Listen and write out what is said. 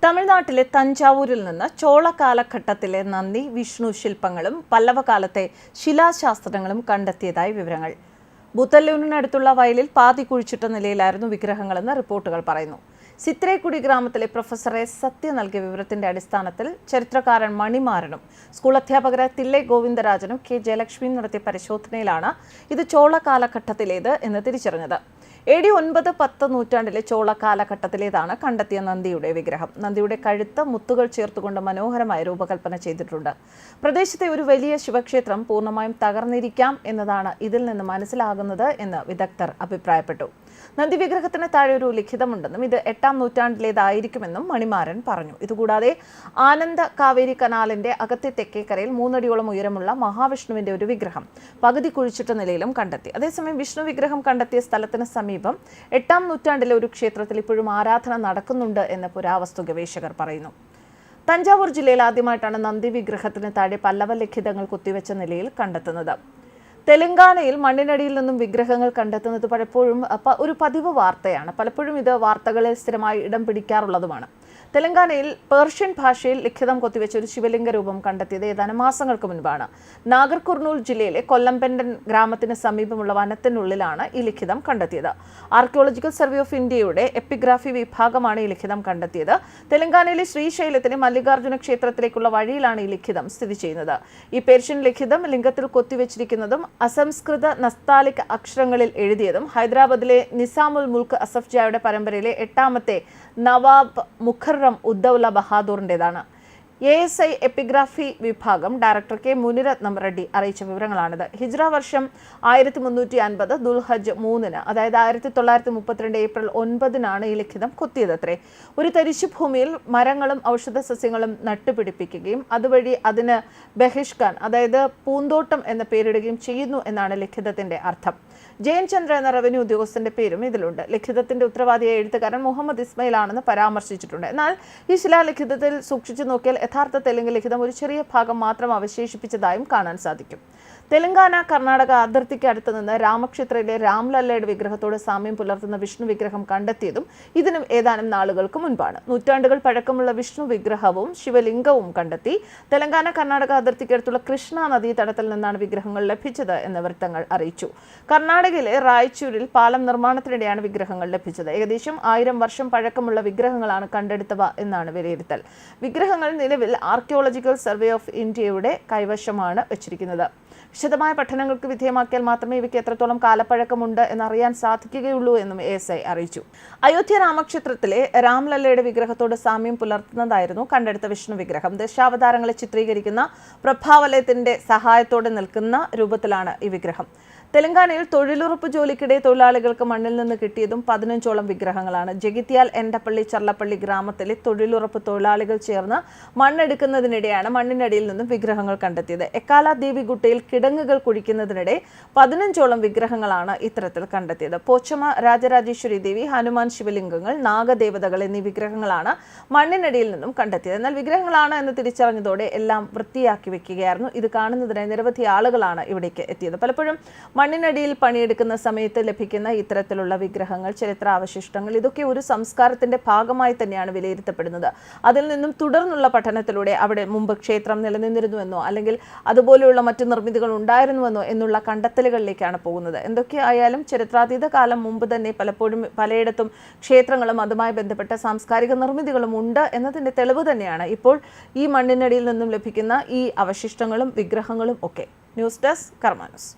തമിഴ്നാട്ടിലെ തഞ്ചാവൂരിൽ നിന്ന് ചോള കാലഘട്ടത്തിലെ നന്ദി വിഷ്ണു ശില്പങ്ങളും പല്ലവകാലത്തെ ശിലാശാസ്ത്രങ്ങളും കണ്ടെത്തിയതായി വിവരങ്ങൾ. ബുത്തല്ലൂരിനടുത്തുള്ള വയലിൽ പാതി കുഴിച്ചിട്ട നിലയിലായിരുന്നു വിഗ്രഹങ്ങളെന്ന് റിപ്പോർട്ടുകൾ പറയുന്നു. സിത്രേക്കുടി ഗ്രാമത്തിലെ പ്രൊഫസർ എസ് സത്യ നൽകിയ വിവരത്തിന്റെ അടിസ്ഥാനത്തിൽ ചരിത്രകാരൻ മണിമാരനും സ്കൂൾ അധ്യാപകരായ തില്ലെ ഗോവിന്ദരാജനും കെ ജയലക്ഷ്മിയും നടത്തിയ പരിശോധനയിലാണ് ഇത് ചോള കാലഘട്ടത്തിലേത് എന്ന് തിരിച്ചറിഞ്ഞത്. AD 9-10 നൂറ്റാണ്ടിലെ ചോള കാലഘട്ടത്തിലേതാണ് കണ്ടെത്തിയ നന്ദിയുടെ വിഗ്രഹം. നന്ദിയുടെ കഴുത്ത് മുത്തുകൾ ചേർത്തുകൊണ്ട് മനോഹരമായി രൂപകൽപ്പന ചെയ്തിട്ടുണ്ട്. പ്രദേശത്തെ ഒരു വലിയ ശിവക്ഷേത്രം പൂർണ്ണമായും തകർന്നിരിക്കാം എന്നതാണ് ഇതിൽ നിന്ന് മനസ്സിലാകുന്നത് എന്ന് വിദഗ്ധർ അഭിപ്രായപ്പെട്ടു. നന്ദി വിഗ്രഹത്തിന് താഴെ ഒരു ലിഖിതമുണ്ടെന്നും ഇത് 8-ാം നൂറ്റാണ്ടിലേതായിരിക്കുമെന്നും മണിമാരൻ പറഞ്ഞു. ഇതുകൂടാതെ ആനന്ദ കാവേരി കനാലിന്റെ അകത്തെ തെക്കേക്കരയിൽ 3 അടിയോളം ഉയരമുള്ള മഹാവിഷ്ണുവിന്റെ ഒരു വിഗ്രഹം പകുതി കുഴിച്ചിട്ട നിലയിലും കണ്ടെത്തി. അതേസമയം വിഷ്ണു വിഗ്രഹം കണ്ടെത്തിയ സ്ഥലത്തിന് സമീപം 8-ാം നൂറ്റാണ്ടിലെ ഒരു ക്ഷേത്രത്തിൽ ഇപ്പോഴും ആരാധന നടക്കുന്നുണ്ട് എന്ന് പുരാവസ്തു ഗവേഷകർ പറയുന്നു. തഞ്ചാവൂർ ജില്ലയിൽ ആദ്യമായിട്ടാണ് നന്ദി വിഗ്രഹത്തിന് താഴെ പല്ലവ ലിഖിതങ്ങൾ കുത്തിവെച്ച നിലയിൽ കണ്ടെത്തുന്നത്. തെലങ്കാനയിൽ മണ്ണിനടിയിൽ നിന്നും വിഗ്രഹങ്ങൾ കണ്ടെത്തുന്നത് പലപ്പോഴും ഒരു പതിവ് വാർത്തയാണ്. പലപ്പോഴും ഇത് വാർത്തകളിൽ സ്ഥിരമായി ഇടം പിടിക്കാറുള്ളതുമാണ്. തെലങ്കാനയിൽ പേർഷ്യൻ ഭാഷയിൽ ലിഖിതം കൊത്തിവെച്ച ഒരു ശിവലിംഗ രൂപം കണ്ടെത്തിയത് ഏതാനും മാസങ്ങൾക്ക് മുൻപാണ്. നാഗർ കുർനൂൽ ജില്ലയിലെ കൊല്ലംപെൻഡൻ ഗ്രാമത്തിന് സമീപമുള്ള വനത്തിനുള്ളിലാണ് ഈ ലിഖിതം കണ്ടെത്തിയത്. ആർക്കിയോളജിക്കൽ സർവേ ഓഫ് ഇന്ത്യയുടെ എപ്പിഗ്രാഫി വിഭാഗമാണ് ഈ ലിഖിതം കണ്ടെത്തിയത്. തെലങ്കാനയിലെ ശ്രീശൈലത്തിന് മല്ലികാർജ്ജുന ക്ഷേത്രത്തിലേക്കുള്ള വഴിയിലാണ് ഈ ലിഖിതം സ്ഥിതി ചെയ്യുന്നത്. ഈ പേർഷ്യൻ ലിഖിതം ലിംഗത്തിൽ കൊത്തിവെച്ചിരിക്കുന്നതും അസംസ്കൃത നസ്താലിക് അക്ഷരങ്ങളിൽ എഴുതിയതും ഹൈദരാബാദിലെ നിസാമുൽ മുൽക്ക് അസഫ് ജായുടെ പരമ്പരയിലെ 8ാമത്തെ നവാബ് മുഖർറം ഉദ്ദൗല ബഹാദൂറിൻ്റെതാണ്. ASI എപ്പിഗ്രാഫി വിഭാഗം ഡയറക്ടർ കെ മുനിരത്നം റെഡ്ഡി അറിയിച്ച വിവരങ്ങളാണിത്. ഹിജ്റ വർഷം 1350 ദുൽഹജ്ജ് 3-ന്, അതായത് 1932 ഏപ്രിൽ 9-നാണ് ഈ ലിഖിതം കൊത്തിയതത്രേ. ഒരു തരിശുഭൂമിയിൽ മരങ്ങളും ഔഷധ സസ്യങ്ങളും നട്ടുപിടിപ്പിക്കുകയും അതുവഴി അതിന് ബഹിഷ്കാൻ, അതായത് പൂന്തോട്ടം എന്ന പേരിടുകയും ചെയ്യുന്നു എന്നാണ് ലിഖിതത്തിന്റെ അർത്ഥം. ജയൻ ചന്ദ്ര എന്ന റവന്യൂ ഉദ്യോഗസ്ഥന്റെ പേരും ഇതിലുണ്ട്. ലിഖിതത്തിന്റെ ഉത്തരവാദിയായ എഴുത്തുകാരൻ മുഹമ്മദ് ഇസ്മയിൽ ആണെന്ന് പരാമർശിച്ചിട്ടുണ്ട്. എന്നാൽ ഈ ശിലാലിഖിതത്തിൽ സൂക്ഷിച്ചു നോക്കിയാൽ യഥാർത്ഥ തെലുങ്ക് ലിഖിതം ഒരു ചെറിയ ഭാഗം മാത്രം അവശേഷിപ്പിച്ചതായും കാണാൻ സാധിക്കും. തെലങ്കാന കർണാടക അതിർത്തിക്ക് അടുത്ത് നിന്ന് രാമക്ഷേത്രയിലെ രാംലല്ലയുടെ വിഗ്രഹത്തോട് സാമ്യം പുലർത്തുന്ന വിഷ്ണു വിഗ്രഹം കണ്ടെത്തിയതും ഇതിനും ഏതാനും നാളുകൾക്ക് മുൻപാണ്. നൂറ്റാണ്ടുകൾ പഴക്കമുള്ള വിഷ്ണു വിഗ്രഹവും ശിവലിംഗവും കണ്ടെത്തി. തെലങ്കാന കർണാടക അതിർത്തിക്കടുത്തുള്ള കൃഷ്ണ നദീതടത്തിൽ നിന്നാണ് വിഗ്രഹങ്ങൾ ലഭിച്ചത് എന്ന് വൃത്തങ്ങൾ അറിയിച്ചു. കർണാടകയിലെ റായ്ചൂരിൽ പാലം നിർമ്മാണത്തിനിടെയാണ് വിഗ്രഹങ്ങൾ ലഭിച്ചത്. ഏകദേശം 1000 വർഷം പഴക്കമുള്ള വിഗ്രഹങ്ങളാണ് കണ്ടെടുത്തവ എന്നാണ് വിലയിരുത്തൽ. വിഗ്രഹങ്ങൾ നിലവിൽ ആർക്കിയോളജിക്കൽ സർവേ ഓഫ് ഇന്ത്യയുടെ കൈവശമാണ് വെച്ചിരിക്കുന്നത്. വിശദമായ പഠനങ്ങൾക്ക് വിധേയമാക്കിയാൽ മാത്രമേ ഇവയ്ക്ക് എത്രത്തോളം കാലപ്പഴക്കമുണ്ട് എന്നറിയാൻ സാധിക്കുകയുള്ളൂ എന്നും ASI അറിയിച്ചു. അയോധ്യ രാമക്ഷേത്രത്തിലെ രാംലല്ലയുടെ വിഗ്രഹത്തോട് സാമ്യം പുലർത്തുന്നതായിരുന്നു കണ്ടെടുത്ത വിഷ്ണു വിഗ്രഹം. ദശാവതാരങ്ങളെ ചിത്രീകരിക്കുന്ന പ്രഭാവലയത്തിന്റെ സഹായത്തോടെ നിൽക്കുന്ന രൂപത്തിലാണ് ഈ വിഗ്രഹം. തെലങ്കാനയിൽ തൊഴിലുറപ്പ് ജോലിക്കിടെ തൊഴിലാളികൾക്ക് മണ്ണിൽ നിന്ന് കിട്ടിയതും 15ഓളം വിഗ്രഹങ്ങളാണ്. ജഗിത്യാൽ എൻഡപ്പള്ളി ചർലപ്പള്ളി ഗ്രാമത്തിലെ തൊഴിലുറപ്പ് തൊഴിലാളികൾ ചേർന്ന് മണ്ണെടുക്കുന്നതിനിടെയാണ് മണ്ണിനടിയിൽ നിന്നും വിഗ്രഹങ്ങൾ കണ്ടെത്തിയത്. എക്കാല ദേവിഗുട്ടയിൽ കിടങ്ങുകൾ കുഴിക്കുന്നതിനിടെ 15ഓളം വിഗ്രഹങ്ങളാണ് ഇത്തരത്തിൽ കണ്ടെത്തിയത്. പോച്ചമ രാജരാജേശ്വരി ദേവി, ഹനുമാൻ ശിവലിംഗങ്ങൾ, നാഗദേവതകൾ എന്നീ വിഗ്രഹങ്ങളാണ് മണ്ണിനടിയിൽ നിന്നും കണ്ടെത്തിയത്. എന്നാൽ വിഗ്രഹങ്ങളാണ് എന്ന് തിരിച്ചറിഞ്ഞതോടെ എല്ലാം വൃത്തിയാക്കി വെക്കുകയായിരുന്നു. ഇത് കാണുന്നതിനായി നിരവധി ആളുകളാണ് ഇവിടേക്ക് എത്തിയത്. പലപ്പോഴും മണ്ണിനടിയിൽ പണിയെടുക്കുന്ന സമയത്ത് ലഭിക്കുന്ന ഇത്തരത്തിലുള്ള വിഗ്രഹങ്ങൾ, ചരിത്രാവശിഷ്ടങ്ങൾ, ഇതൊക്കെ ഒരു സംസ്കാരത്തിന്റെ ഭാഗമായി തന്നെയാണ് വിലയിരുത്തപ്പെടുന്നത്. അതിൽ നിന്നും തുടർന്നുള്ള പഠനത്തിലൂടെ അവിടെ മുമ്പ് ക്ഷേത്രം നിലനിന്നിരുന്നുവെന്നോ അല്ലെങ്കിൽ അതുപോലെയുള്ള മറ്റു നിർമ്മിതികൾ ഉണ്ടായിരുന്നുവെന്നോ എന്നുള്ള കണ്ടെത്തലുകളിലേക്കാണ് പോകുന്നത്. എന്തൊക്കെയായാലും ചരിത്രാതീത കാലം മുമ്പ് തന്നെ പലപ്പോഴും പലയിടത്തും ക്ഷേത്രങ്ങളും അതുമായി ബന്ധപ്പെട്ട സാംസ്കാരിക നിർമ്മിതികളും ഉണ്ട് എന്നതിന്റെ തെളിവ് തന്നെയാണ് ഇപ്പോൾ ഈ മണ്ണിനടിയിൽ നിന്നും ലഭിക്കുന്ന ഈ അവശിഷ്ടങ്ങളും വിഗ്രഹങ്ങളും ഒക്കെ. News desk Karma news.